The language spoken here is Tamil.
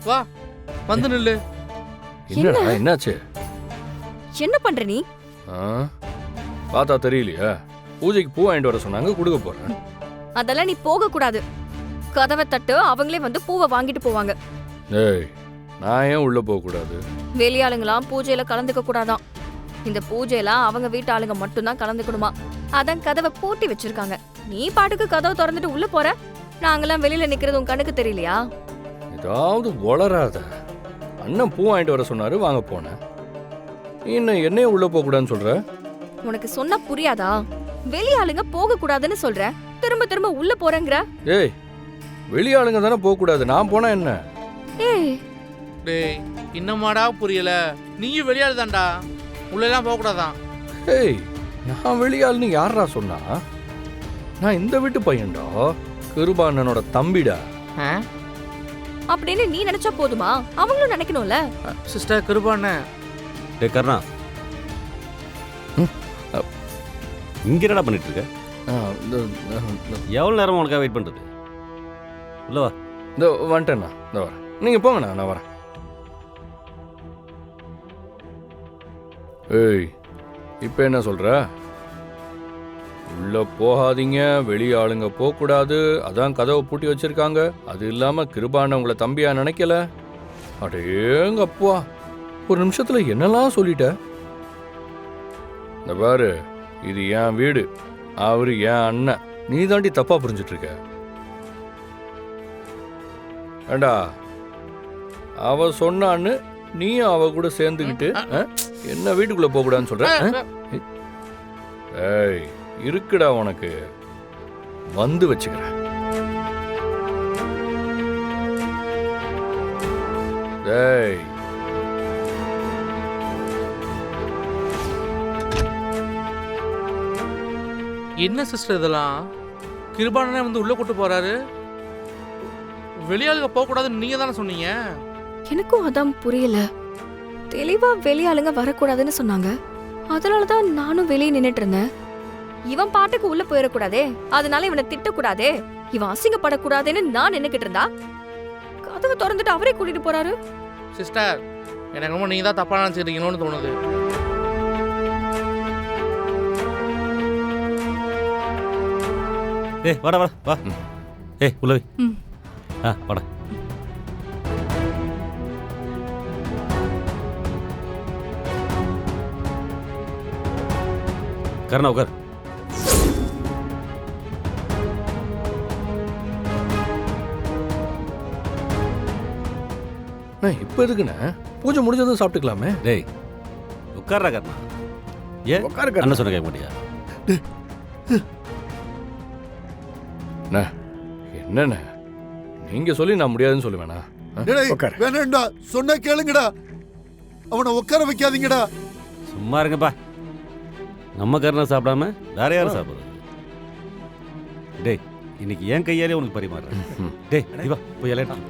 வா வந்து நில்லு. என்னடா என்னாச்சு? என்ன பண்ற நீ? பார்த்தா தெரியலையா? பூஜைக்கு பூ வாங்கிட்டு வர சொன்னாங்க, கொடுக்க போறேன். அதெல்லாம் நீ போக கூடாது. கதவை தட்டு, அவங்களே வந்து பூவை வாங்கிட்டு போவாங்க. ஏய், நான் ஏன் உள்ள போக கூடாது? வெளியாளுங்களாம் பூஜையில கலந்துக்க கூடாதான். இந்த பூஜையில அவங்க வீட்டு ஆளுங்க மட்டும்தான் கலந்துக்கணுமா. அதான் கதவை பூட்டி வச்சிருக்காங்க. நீ பாட்டுக்கு கதவை திறந்துட்டு உள்ள போற. நாங்கெல்லாம் வெளியில நிக்கிறது உன் கண்ணுக்கு தெரியலையா? ஏதாவது வளராத. அண்ணன் பூ வாங்கிட்டு வர சொன்னாரு, வாங்க போனேன். இன்னும் என்னையும் உள்ள போக கூடாதுன்னு சொல்ற? உனக்கு சொன்னா புரியாதா? வெளியாளுங்க போக கூடாதுன்னு சொல்ற, திரும்ப திரும்ப உள்ள போறேங்கற. ஏய், வெளியாளுங்க தானே போக கூடாது, நான் போனா என்ன? ஏய் டேய், இன்னமாடா புரியல? நீயும் வெளியாள் தான்டா, உள்ளெல்லாம் போக கூடாதான். ஏய், நான் வெளியாளுன்னு யாரா சொன்னா? நான் இந்த வீட்டு பையன்டா, கிருபாண்ணனோட தம்பிடா. அப்படின்னு நீ நினைச்சா போதுமா? அவங்களும் நினைக்கணும்ல. சிஸ்டர் கிருபாண்ண. டே கர்ணா, இங்க என்னடா பண்ணிட்டு இருக்க? எவ்வளவு நேரம் உனக்காக வெயிட் பண்றது? உள்ள வா. இந்த வந்துட்டேண்ணா, இந்த வரேன். நீங்க போங்கண்ணா, நான் வரேன். ஏய், இப்ப என்ன சொல்ற? உள்ள போகாதீங்க, வெளிய ஆளுங்க போக கூடாது, அதான் கதவை பூட்டி வச்சிருக்காங்க. அது இல்லாம கிருபாண்ண உங்களை தம்பியா நினைக்கல. அடேங்கப்பா, ஒரு நிமிஷத்துல என்னெல்லாம் சொல்லிட்ட. இந்த பாரு, இது என் வீடு, அவரு என் அண்ணன். நீ தாண்டி தப்பா புரிஞ்சிட்டு இருக்க. ஏண்டா, அவ சொன்னான்னு நீயும் அவ கூட சேர்ந்துக்கிட்டு என்ன வீட்டுக்குள்ள போக கூடாதுன்னு சொல்ற? ஏய், இருக்குடா உனக்கு, வந்து வச்சுக்கிறேன். ஏய், என்ன சிஸ்டர் இதெல்லாம்? கிருபாண்ணனே வந்து உள்ள கூட்டு போறாரு. வெளியாளுங்க போக கூடாதுன்னு நீங்க தானே சொன்னீங்க. எனக்கும் அதான் புரியல. தெளிவா வெளியாளுங்க வரக்கூடாதுன்னு சொன்னாங்க, அதனாலதான் நானும் வெளியே நின்னுட்டு இருந்தேன். இவன் பாட்டுக்கு உள்ள போயிடக்கூடாதே, அதனால இவனை திட்டக்கூடாதே, இவன் அசிங்கப்படக்கூடாதுன்னு நான் நின்னுக்கிட்டு இருந்தா கதவை திறந்துட்டு அவரே கூட்டிட்டு போறாரு. சிஸ்டர், எனக்கு ரொம்ப நீங்க தான் தப்பா நினைச்சிருக்கீங்களோன்னு தோணுது. ஏய் வாடா வாடா வா. ஏய் உள்ள வை. வாடா. கர்ணா உட்கார். இப்ப எதுக்குண்ணே? பூஜை முடிஞ்சதும் சாப்பிட்டுக்கலாமே. டேய் உட்கார்றா கர்ணா. ஏன் உட்காரு. என்ன சொன்ன கேட்க மாட்டியா? என்னண்ணே, நீங்க சொல்லி நான் முடியாதுன்னு சொல்லுவேனா? வேணாண்டா, சொன்ன கேளுங்கடா, அவனை உட்கார வைக்காதீங்கடா. சும்மா இருங்கப்பா. நம்ம கர்ணா சாப்பிடாம வேற யாரும் சாப்பிடுறது? டேய், இன்னைக்கு என் கையாலே உனக்கு பரிமாறுறேன். டேய் வா போய் எல்லாம்